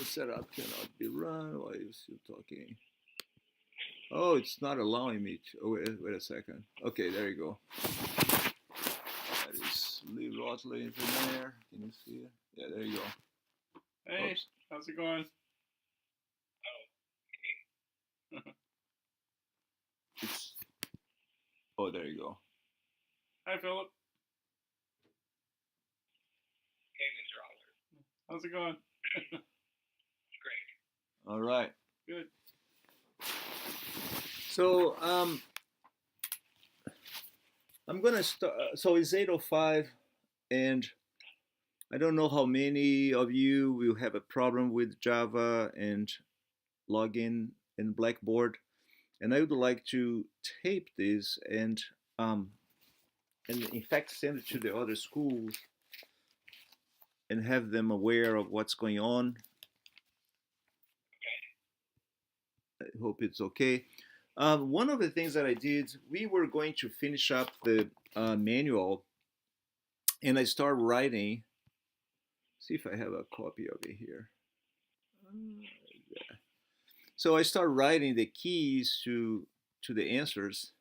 setup cannot be run while you're still talking. Oh, it's not allowing me to. Oh, wait a second. Okay, there you go. That is Lee Rotley in there. Can you see it? Yeah, there you go. Hey, Oops. how's it going? It's. Oh, there you go. Hi, Philip. Hey, Mr. Oliver. How's it going? Great. All right. Good. So I'm gonna start. So it's 8:05, and I don't know how many of you will have a problem with Java and login in Blackboard, and I would like to tape this and in fact send it to the other schools and have them aware of what's going on. I hope it's okay. One of the things that I did, we were going to finish up the manual, and I started writing. See if I have a copy of it here. Yeah. So I started writing the keys to the answers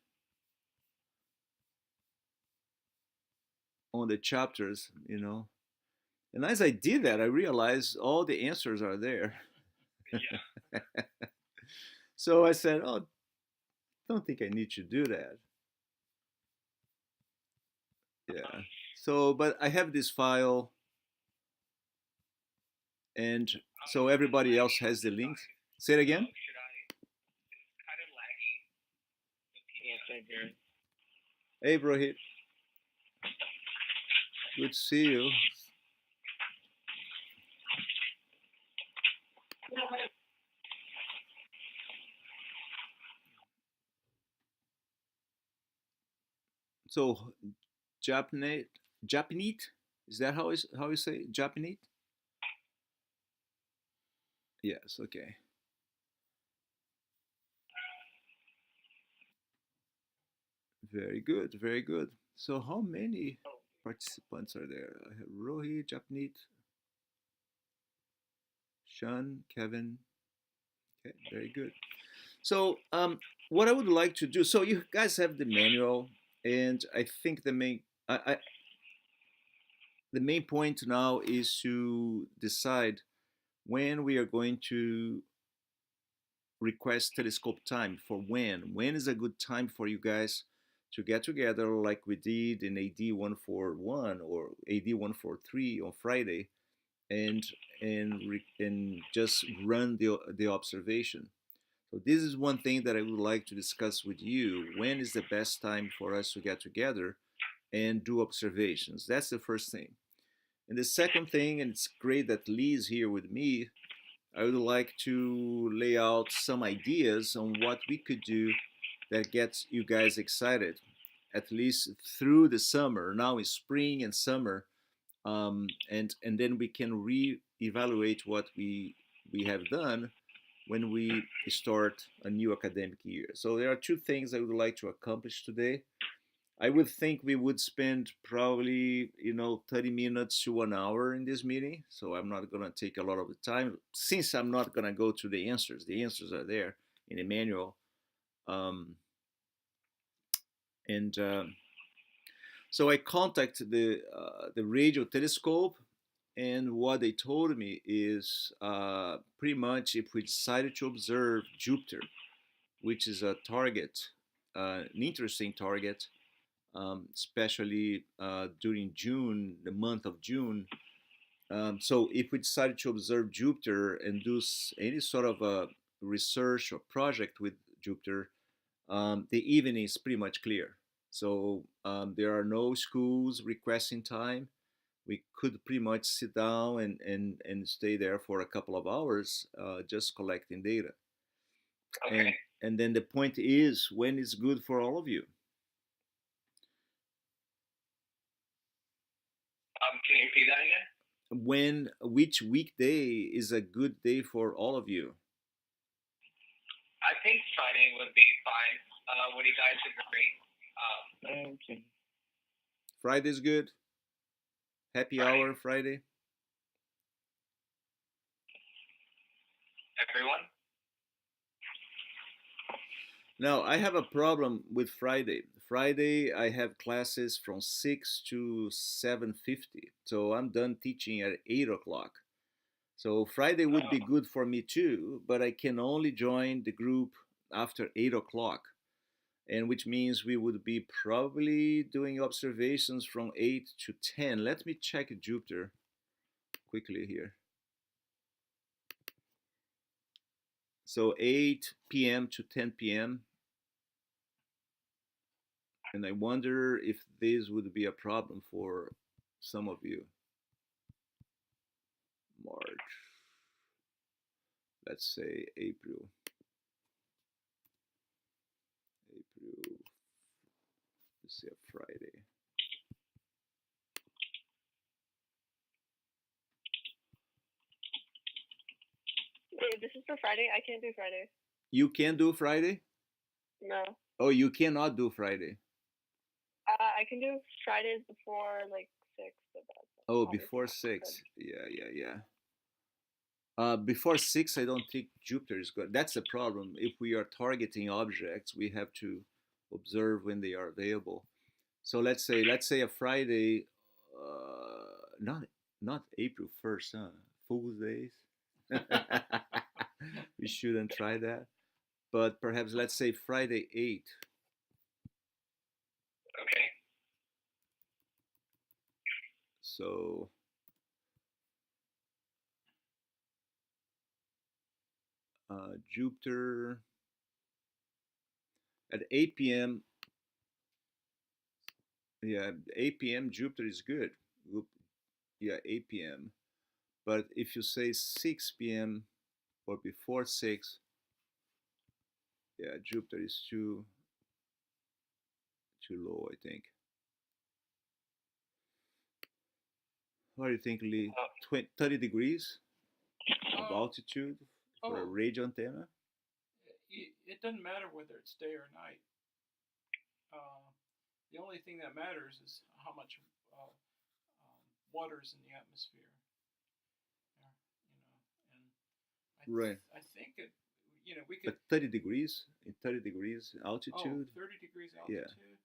on the chapters, you know. And as I did that, I realized all the answers are there. Yeah. So I said, "Oh, don't think I need to do that." Yeah. So, but I have this file, and so everybody else has the links. Say it again. Should I? It's kind of laggy. Yeah, same here. Hey, Brohit. Good to see you. So, Japanese, Japanese, is that how you say it? Japanese? Yes. Okay. Very good. Very good. So, how many participants are there? I have Rohi, Japanese, Sean, Kevin. Okay. Very good. So, what I would like to do. So, you guys have the manual, and I think the main point now is to decide when we are going to request telescope time. For when is a good time for you guys to get together like we did in AD 141 or AD 143 on Friday and and just run the observation. So this is one thing that I would like to discuss with you. When is the best time for us to get together and do observations? That's the first thing. And the second thing, and it's great that Lee is here with me, I would like to lay out some ideas on what we could do that gets you guys excited, at least through the summer. Now is spring and summer, and then we can re-evaluate what we have done when we start a new academic year. So there are two things I would like to accomplish today. I would think we would spend probably, 30 minutes to 1 hour in this meeting. So I'm not going to take a lot of the time since I'm not going to go to the answers. The answers are there in the manual. And so I contacted the radio telescope, and what they told me is pretty much if we decided to observe Jupiter, which is a target, an interesting target, especially during June, the month of June. So if we decided to observe Jupiter and do any sort of a research or project with Jupiter, the evening is pretty much clear. So there are no schools requesting time. We could pretty much sit down and stay there for a couple of hours just collecting data. Okay. And then the point is when is good for all of you. Can you repeat that again? Which weekday is a good day for all of you? I think Friday would be fine. Would you guys agree? Okay. Friday's good. Happy Friday. hour Friday. everyone? Now, I have a problem with Friday. Friday, I have classes from 6 to 7:50. So I'm done teaching at 8 o'clock. So Friday would be Oh, good for me too, but I can only join the group after 8 o'clock. And which means we would be probably doing observations from 8 to 10. Let me check Jupiter quickly here. So 8 p.m. to 10 p.m. And I wonder if this would be a problem for some of you. March, let's say April, let's say a Friday. Wait, this is for Friday? I can't do Friday. You can do Friday? No. Oh, you cannot do Friday. I can do Fridays before like 6, but that's Oh, obviously before not good. 6. Yeah. Before 6, I don't think Jupiter is good. That's the problem. If we are targeting objects, we have to observe when they are available. So let's say a Friday, not April 1st, huh? Fool's Days. We shouldn't try that. But perhaps let's say Friday 8. okay. So Jupiter at 8 p.m. Yeah, 8 p.m. Jupiter is good. Yeah, 8 p.m. But if you say 6 p.m. or before 6, yeah, Jupiter is too low, I think. What do you think, Lee? 30 degrees of Um, altitude for a oh, radio antenna? it doesn't matter whether it's day or night. Uh, the only thing that matters is how much water's in the atmosphere. Right. I think it. We could. But 30 degrees, in 30 degrees Oh, altitude, 30 degrees yeah, altitude.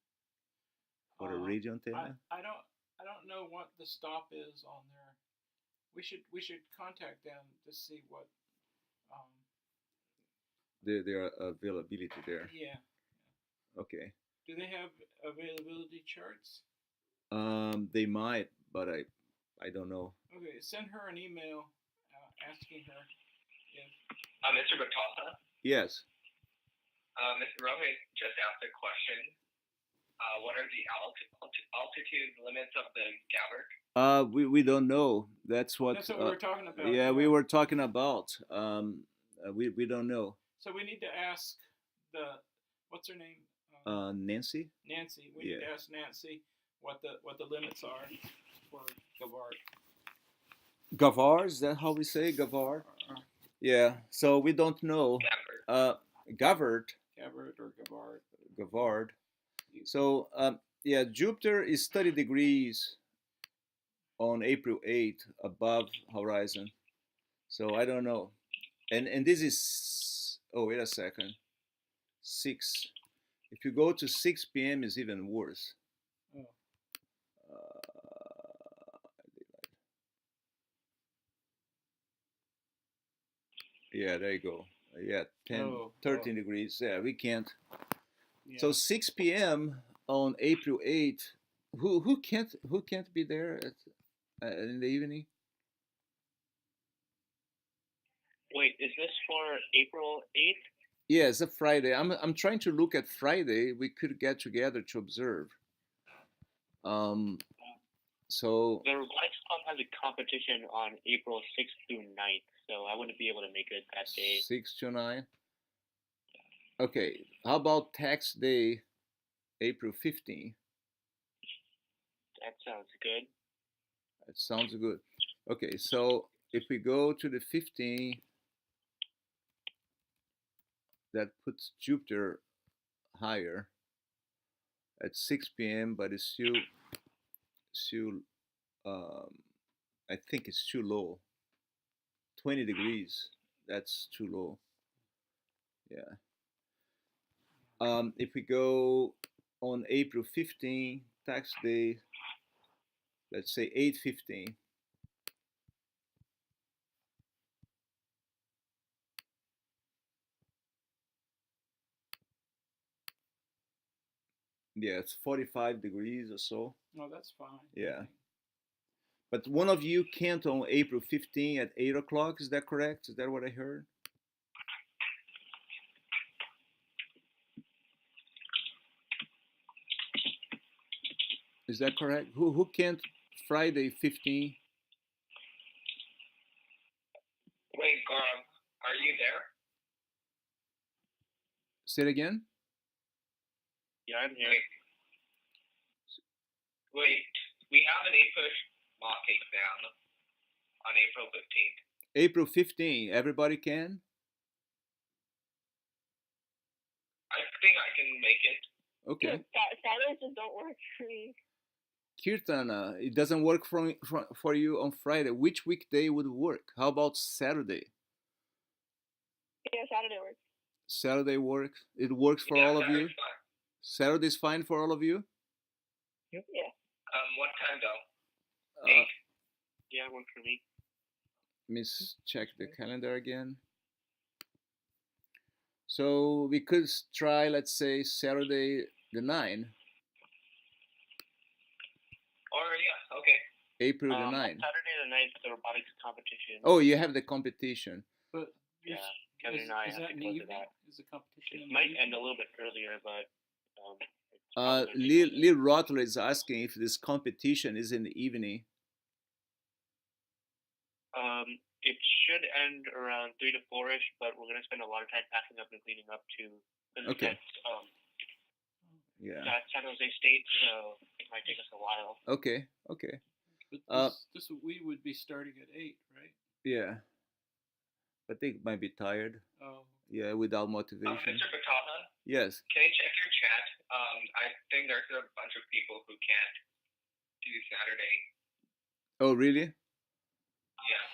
for a radio antenna? I don't know what the stop is on there. We should contact them to see what. Um, Their availability there. yeah. Okay. Do they have availability charts? They might, but I don't know. Okay, send her an email asking her if. Mr. Batasa, Yes. Mr. Rohit just asked a question. What are the altitude limits of the GAVRT? We don't know. That's what. That's what we were talking about. Yeah, we were talking about. We don't know. So we need to ask the what's her name? Nancy. Nancy. We need to ask Nancy what the limits are for GAVRT. GAVRT, is that how we say GAVRT? Yeah. So we don't know. GAVRT. GAVRT or GAVRT. GAVRT. So yeah, Jupiter is 30 degrees on April 8th above horizon. So I don't know. And this is, oh, wait a second. 6. If you go to 6 p.m. is even worse. Oh. Yeah, there you go. Yeah, 13 degrees. Yeah, we can't. Yeah. So 6 p.m. on April 8th. Who can't be there in the evening? Wait, is this for April 8th? Yeah, it's a Friday. I'm trying to look at Friday. We could get together to observe. So the Robotics Club has a competition on April 6th through 9th, so I wouldn't be able to make it that day. 6 to 9. Okay, how about tax day, April 15th? That sounds good. That sounds good. Okay, so if we go to the 15th, that puts Jupiter higher at 6 p.m., but it's still I think it's too low. 20 degrees. that's too low. Yeah. If we go on April 15, tax day, let's say 8:15. Yeah, it's 45 degrees or so. No, that's fine. Yeah. But one of you can't on April 15 at 8 o'clock. Is that correct? Is that what I heard? Is that correct? Who can't Friday 15? Wait, Gaurav, are you there? Say it again? Yeah, I'm here. Wait, we have an APUSH mock exam on April 15th. April 15, everybody can? I think I can make it. Okay. Saturdays just don't work for me. Kirtana, it doesn't work for you on Friday. Which weekday would work? How about Saturday? Yeah, Saturday works. Saturday works. It works for all of you? Fine. Saturday's fine for all of you? Yeah. What time though? 8? Yeah, it works for me. Let me check the calendar again. So we could try, let's say, Saturday the 9th. Or yeah, okay. April the 9th. Saturday the 9th is the robotics competition. Oh, you have the competition. But yeah, Kevin and I is have that to in go the to evening? that. Is the competition? It might end a little bit earlier, but it's Lil Rottler is asking if this competition is in the evening. it should end around 3 to 4ish, but we're gonna spend a lot of time packing up and cleaning up too. Okay. Yeah. That's San Jose State, so it might take us a while. Okay. Okay. But this we would be starting at 8, right? Yeah. But they might be tired. Oh. Yeah, without motivation. Mr. Bataha, Yes. can you check your chat? I think there's a bunch of people who can't do Saturday. Oh, really? Yeah.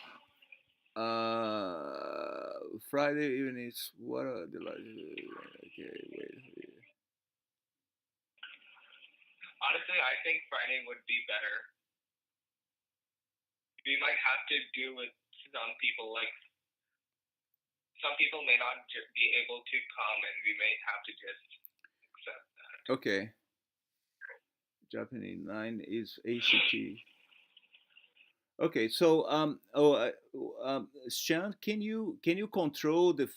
Friday evenings. What are the okay, wait. Honestly, I think Friday would be better. We might have to do with some people, like some people may not be able to come, and we may have to just accept that. Okay. Japanese 9 is ACT. Okay, so Sean, can you control the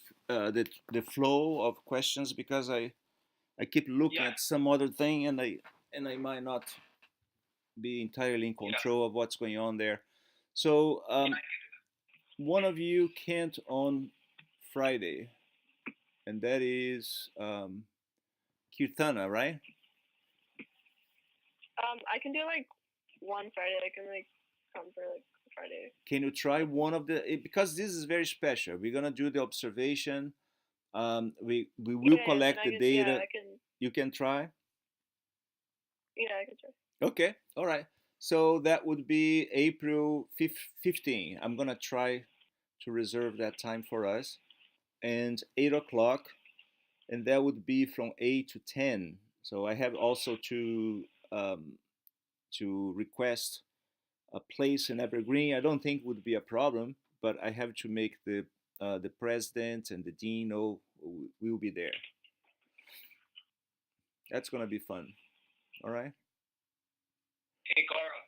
flow of questions, because I keep looking at some other thing, and I might not be entirely in control of what's going on there. So one of you can't on Friday, and that is Kirtana, right? I can do like one Friday. I can like come for like Friday. Can you try one of the, because this is very special. We're gonna do the observation. We will collect the data. Yeah, I can. You can try. Yeah, I can try. Okay, all right. So that would be April 15. I'm gonna try to reserve that time for us, and 8 o'clock, and that would be from 8 to 10. So I have also to request a place in Evergreen. I don't think would be a problem, but I have to make the president and the dean know we will be there. That's gonna be fun. All right. Hey, Gaurav.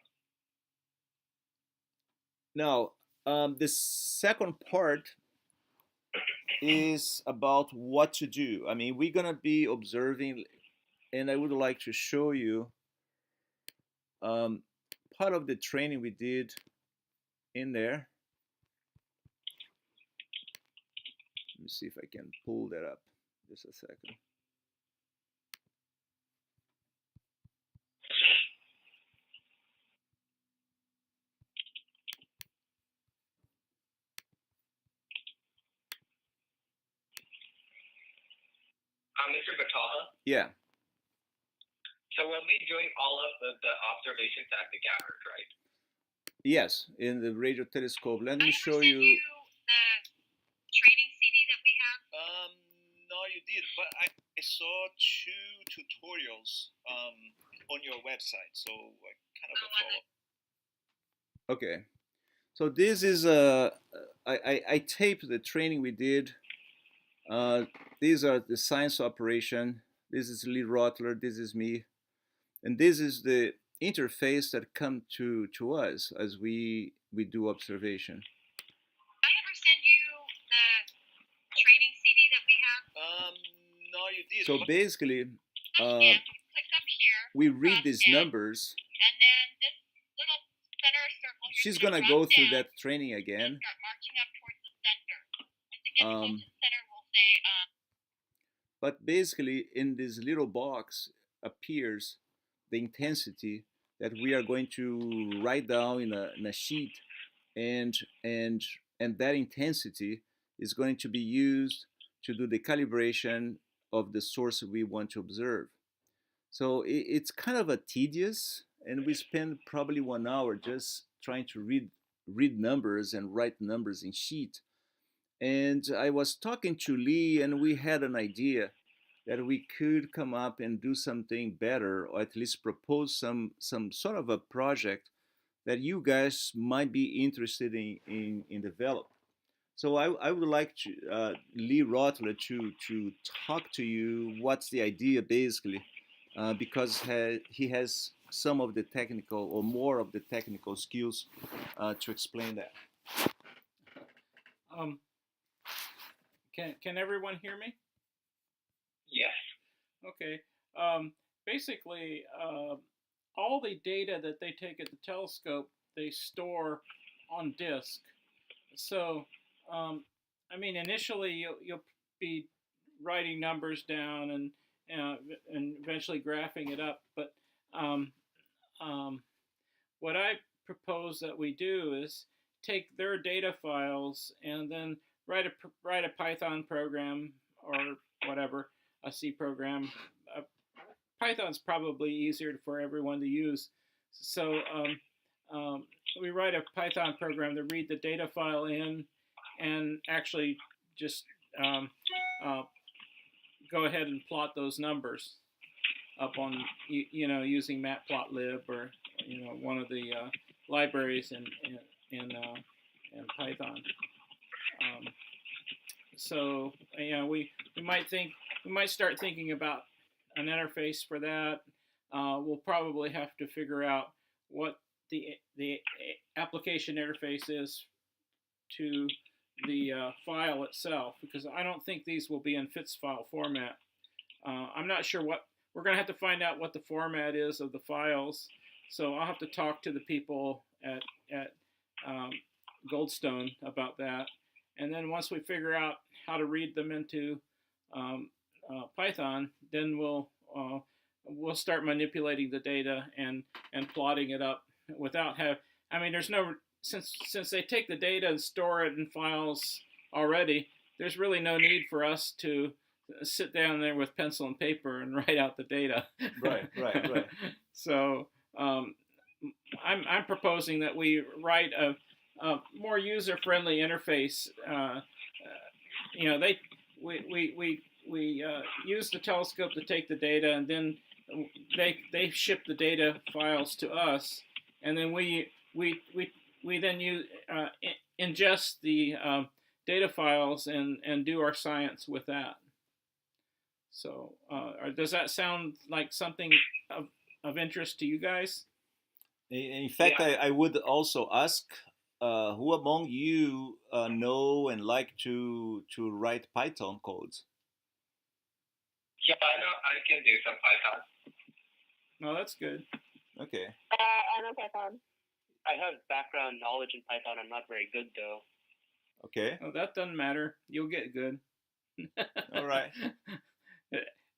Now, the second part is about what to do. I mean, we're gonna be observing, and I would like to show you part of the training we did in there. Let me see if I can pull that up. Just a second. Mr. Bataha? Yeah. So we'll be doing all of the observations at the GAVRT, right? Yes, in the radio telescope. Let me show you. saw 2 tutorials on your website, so kind of a follow. Okay, so this is I taped the training we did. These are the science operation. This is Lee Rotler. This is me, and this is the interface that come to us as we do observation. I ever send you the training CD that we have? No, you did. So basically, Click up here. we read these numbers. And then this little center circle. She's gonna go through that training again. Start marching up towards the center. Once it gets close to the center, we'll say. But basically, in this little box appears the intensity that we are going to write down in a sheet, and that intensity is going to be used to do the calibration of the source we want to observe. So it's kind of a tedious, and we spend probably 1 hour just trying to read numbers and write numbers in sheet. And I was talking to Lee, and we had an idea that we could come up and do something better, or at least propose some sort of a project that you guys might be interested in develop. So I would like to, Lee Rotler to talk to you what's the idea basically, because he has some of the technical or more of the technical skills to explain that. Can everyone hear me? Yes. Okay. Basically, all the data that they take at the telescope, they store on disk. So, I mean, initially you'll be writing numbers down and eventually graphing it up. But what I propose that we do is take their data files and then write a Python program or whatever, a C program. Python's probably easier for everyone to use. So we write a Python program to read the data file in and actually just go ahead and plot those numbers up on, using matplotlib or, one of the libraries in Python. So we might start thinking about an interface for that. We'll probably have to figure out what the application interface is to the file itself, because I don't think these will be in FITS file format. I'm not sure what we're going to have to find out what the format is of the files. So I'll have to talk to the people at Goldstone about that. And then once we figure out how to read them into Python, then we'll start manipulating the data and plotting it up without there's no, since they take the data and store it in files already, there's really no need for us to sit down there with pencil and paper and write out the data. Right. So I'm proposing that we write a more user-friendly interface. We use the telescope to take the data, and then they ship the data files to us, and then we then ingest the data files and do our science with that. So does that sound like something of interest to you guys? In fact, yeah. I would also ask, who among you know and like to write Python codes? Yeah, I know I can do some Python. Oh, that's good. Okay. I know Python. I have background knowledge in Python. I'm not very good though. Okay. Oh, that doesn't matter. You'll get good. All right.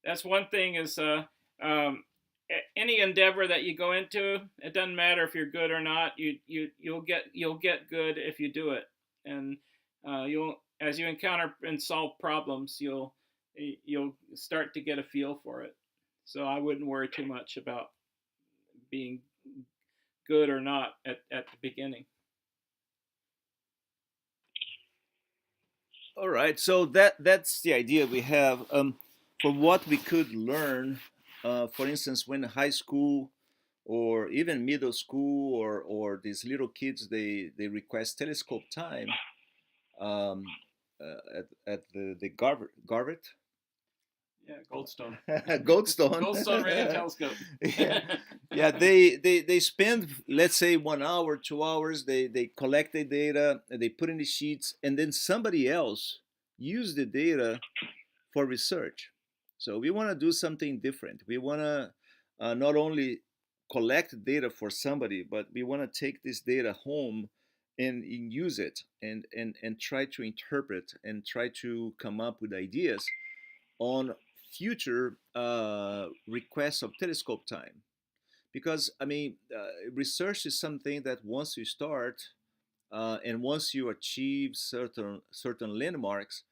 That's one thing is any endeavor that you go into, it doesn't matter if you're good or not. You'll get good if you do it, and as you encounter and solve problems, you'll start to get a feel for it. So I wouldn't worry too much about being good or not at the beginning. All right, so that's the idea we have. for what we could learn, for instance, when high school or even middle school or these little kids they request telescope time um, at the Garvert Yeah, Goldstone. Goldstone. Goldstone Radio Telescope. Yeah, yeah. They spend, let's say, 1 hour, 2 hours. They collect the data, they put in the sheets, and then somebody else use the data for research. So we want to do something different. We want to not only collect data for somebody, but we want to take this data home and use it and try to interpret and try to come up with ideas on future requests of telescope time. Because I mean, research is something that once you start and once you achieve certain landmarks,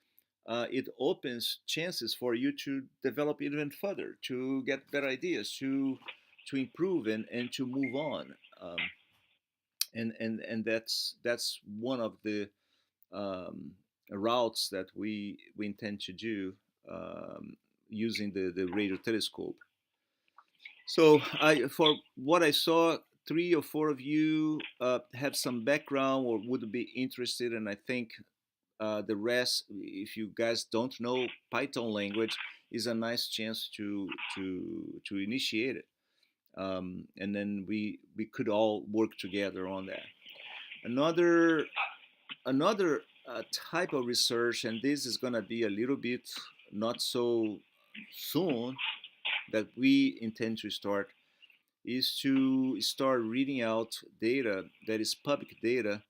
it opens chances for you to develop even further, to get better ideas, to improve and to move on. And that's one of the um, routes that we intend to do um, using the radio telescope. So for what I saw, 3 or 4 of you have some background or would be interested, and I think the rest, if you guys don't know Python language, is a nice chance to initiate it, and then we could all work together on that. Another type of research, and this is gonna be a little bit not so soon that we intend to start, is to start reading out data that is public data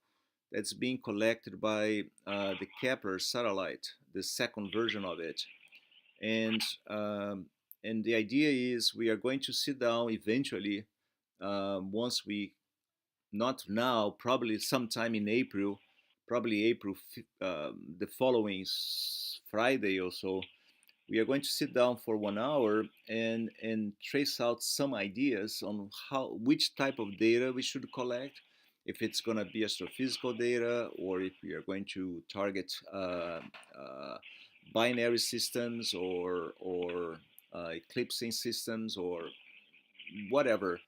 that's being collected by the Kepler satellite, the second version of it. And and the idea is we are going to sit down eventually, once we, not now, probably sometime in April, probably April the following Friday or so. We are going to sit down for 1 hour and trace out some ideas on how which type of data we should collect, if it's going to be astrophysical data or if we are going to target binary systems or eclipsing systems or whatever.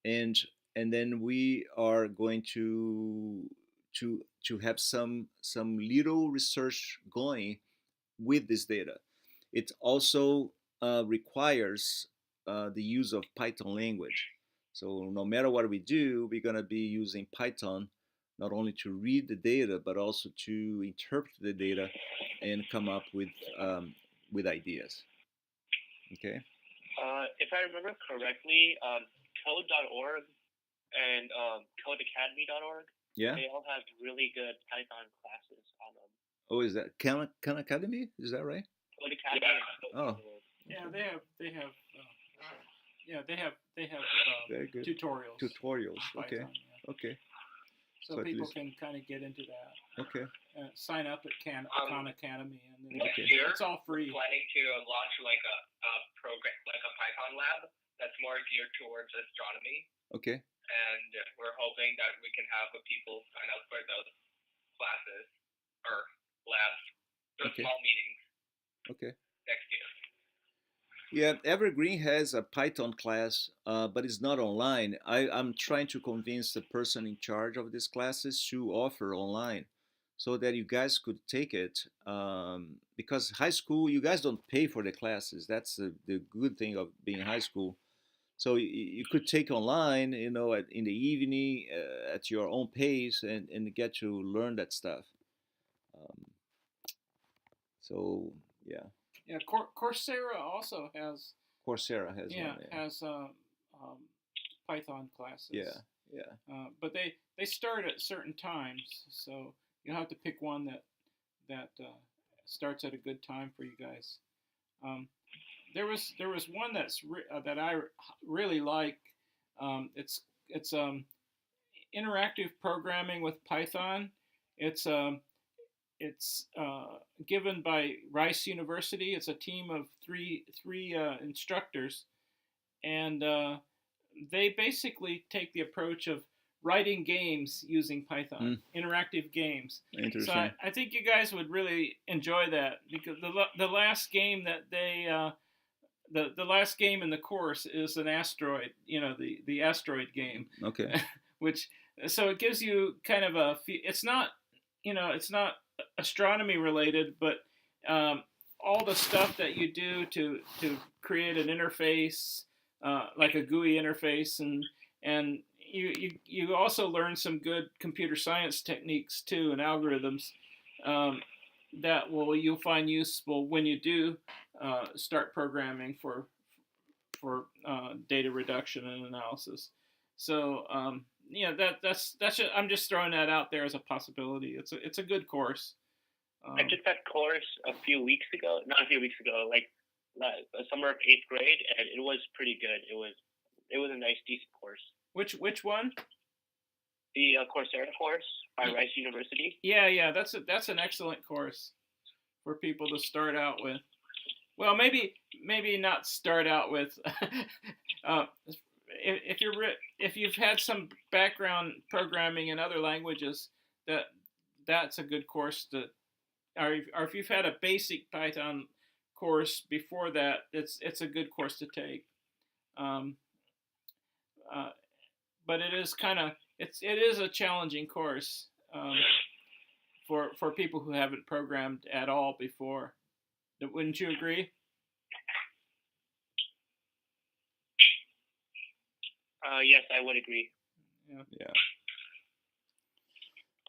And and then we are going to have some little research going with this data. It also requires the use of Python language. So no matter what we do, we're going to be using Python not only to read the data but also to interpret the data and come up with ideas. Okay. If I remember correctly, code.org and codeacademy.org, Yeah. they all have really good Python classes on them. Oh, is that Khan Academy? Is that right? Code Academy and Oh. code.org. Yeah, they have Very good. tutorials. Tutorials. on Okay. Python, yeah. Okay. So So at people least- can kind of get into that. Okay. Sign up at Khan Academy, and then Next Okay. year, it's all free. we're planning to launch like a program, like a Python lab that's more geared towards astronomy, Okay. and we're hoping that we can have the people sign up for those classes or labs, those Okay. small meetings Okay. next year. Yeah, Evergreen has a Python class, but it's not online. I'm trying to convince the person in charge of these classes to offer online so that you guys could take it. Because high school, you guys don't pay for the classes. That's the good thing of being high school. So you could take online, in the evening at your own pace and get to learn that stuff. Um, so, yeah, Yeah, Coursera also has Coursera has one. Yeah. has Python classes. Yeah, yeah. But they start at certain times, so you'll have to pick one that starts at a good time for you guys. There was one that I really like. It's interactive programming with Python. It's given by Rice University. It's a team of three instructors, and they basically take the approach of writing games using Python, Mm, interactive games. So interesting. I think you guys would really enjoy that because the last game that they the last game in the course is an asteroid, the asteroid game, Okay. which so it gives you kind of it's not it's not astronomy related, but all the stuff that you do to create an interface, like a GUI interface, and you also learn some good computer science techniques too and algorithms um, that you'll find useful when you do start programming for data reduction and analysis. So I'm just throwing that out there as a possibility. It's a good course. I took that course a few weeks ago. Not a few weeks ago, like the summer of 8th grade, and it was pretty good. It was a nice, decent course. Which one? The Coursera course by Rice University. Yeah. That's an excellent course for people to start out with. Well, maybe not start out with. uh, if you've had some background programming in other languages, that's a good course to. Or if you've had a basic Python course before that, it's a good course to take. Um, uh, but it is it is a challenging course for people who haven't programmed at all before. Wouldn't you agree? Yes, I would agree. Yeah.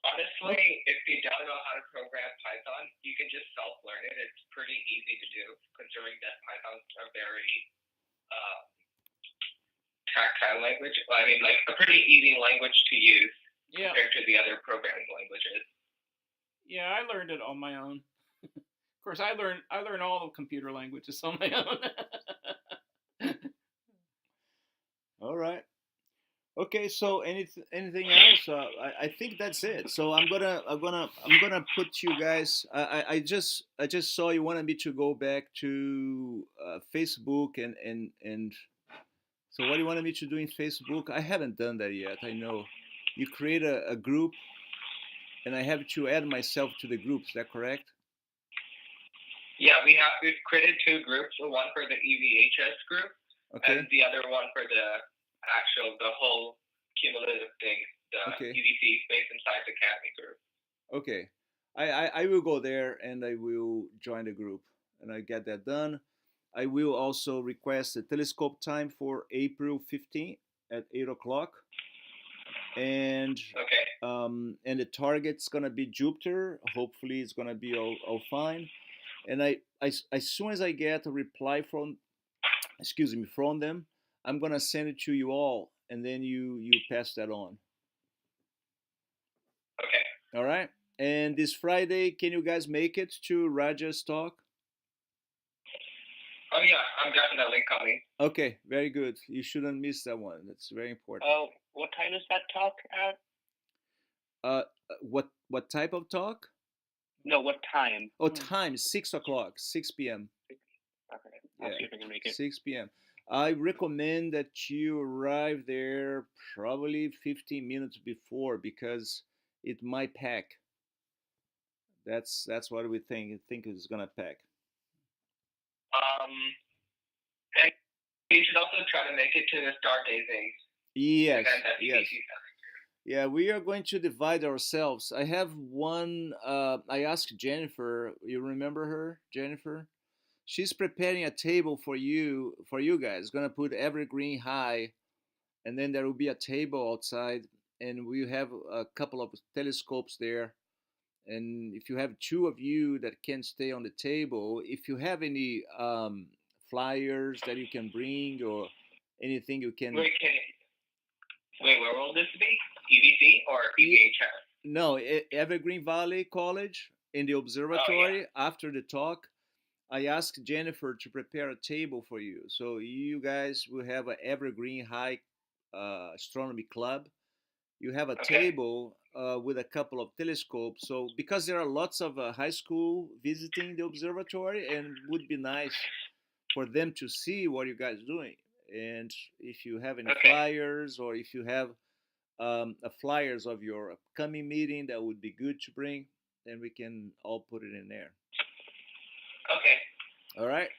Honestly, if you don't know how to program Python, you can just self-learn it. It's pretty easy to do, considering that Python's a very tactile language. I mean, like a pretty easy language to use compared to the other programming languages. Yeah, I learned it on my own. Of course, I learn all the computer languages on my own. All right. Okay. So anything else? I think that's it. So I'm gonna put you guys. I just saw you wanted me to go back to Facebook and so what do you wanted me to do in Facebook? I haven't done that yet. I know you create a group and I have to add myself to the group. Is that correct? Yeah, we've created two groups. One for the EVHS group, Okay. and the other one for the whole cumulative thing, the Okay. EDC Space and Science Academy group. Okay. I will go there and I will join the group and I get that done. I will also request a telescope time for April 15th at 8 o'clock. And Okay. and the target's gonna be Jupiter. Hopefully, it's gonna be all fine. And as soon as I get a reply from, excuse me, from them, I'm gonna send it to you all, and then you pass that on. Okay. All right. And this Friday, can you guys make it to Raja's talk? Oh yeah, I'm definitely coming. Okay, very good. You shouldn't miss that one. That's very important. What time is that talk at? What type of talk? No, what time? Oh, time 6 o'clock, 6 p.m. Okay, I'll see if I can make it. 6 p.m. I recommend that you arrive there probably 15 minutes before because it might pack. That's what we think. I think it's gonna pack. And you should also try to make it to the Stargaze Yes, event at yes. EDC. Yeah, we are going to divide ourselves. I have one. I asked Jennifer. You remember her, Jennifer? She's preparing a table for you guys. Gonna put evergreen high, and then there will be a table outside, and we have a couple of telescopes there. And if you have two of you that can stay on the table, if you have any flyers that you can bring or anything you can. Wait, where will this be? EDC or EVHS? No, Evergreen Valley College in the observatory. Oh, yeah. After the talk, I asked Jennifer to prepare a table for you. So you guys will have an Evergreen High Astronomy Club. You have a table with a couple of telescopes. So because there are lots of high school visiting the observatory, and it would be nice for them to see what you guys doing. And if you have any flyers or if you have flyers of your upcoming meeting. That would be good to bring, and we can all put it in there. Okay. All right.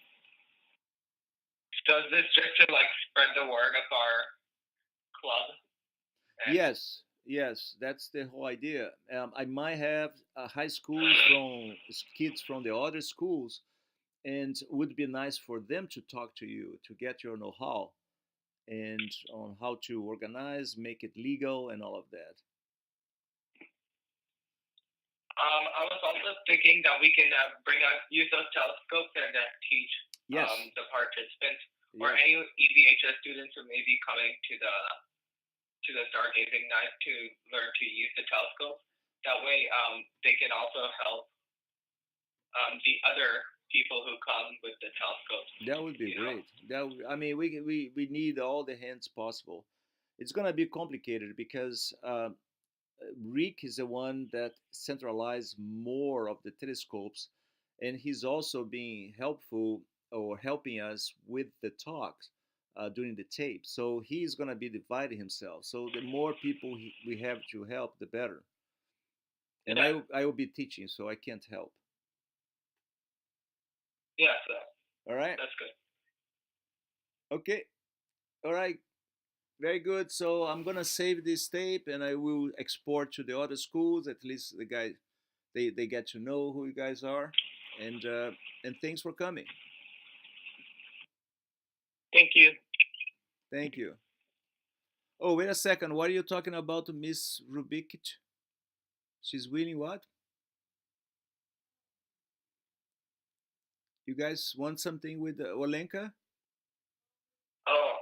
So is this just to like spread the word of our club? Yes, yes, that's the whole idea. I might have high schools from kids from the other schools, and it would be nice for them to talk to you to get your know-how and on how to organize, make it legal, and all of that. I was also thinking that we can use those telescopes and teach Yes. The participants or Yes. any EVHS students who may be coming to the stargazing night to learn to use the telescope. That way, they can also help the other people who come with the telescopes. That would be great. I mean, we need all the hands possible. It's gonna be complicated because Rick is the one that centralized more of the telescopes, and he's also being helpful or helping us with the talks during the tape. So he's gonna be dividing himself. So the more people we have to help, the better. And Yeah. I will be teaching, so I can't help. Yeah, so All right. that's good. Okay. All right. Very good. So I'm gonna save this tape and I will export to the other schools. At least the guys they get to know who you guys are, and thanks for coming. Thank you. Thank you. Oh, wait a second. What are you talking about, Miss Rubikic? She's winning what? You guys want something with Olenka? Oh,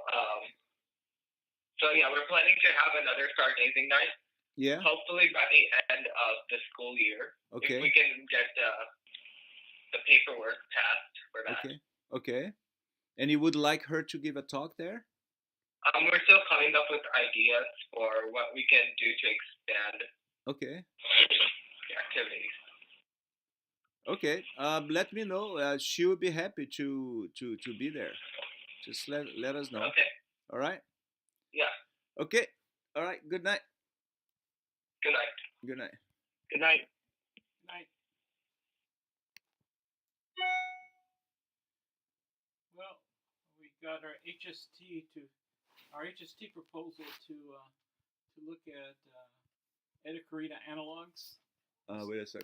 so yeah, we're planning to have another stargazing night. Yeah. Hopefully by the end of the school year. Okay. If we can get the paperwork passed for that. Okay. Okay. And you would like her to give a talk there? We're still coming up with ideas for what we can do to expand Okay. the activities. Okay. Let me know. She would be happy to be there. Just let us know. Okay. All right. Yeah. Okay. All right. Good night. Good night. Good night. Good night. Night. Well, we got our HST proposal to look at Etacarita analogs. Wait a second.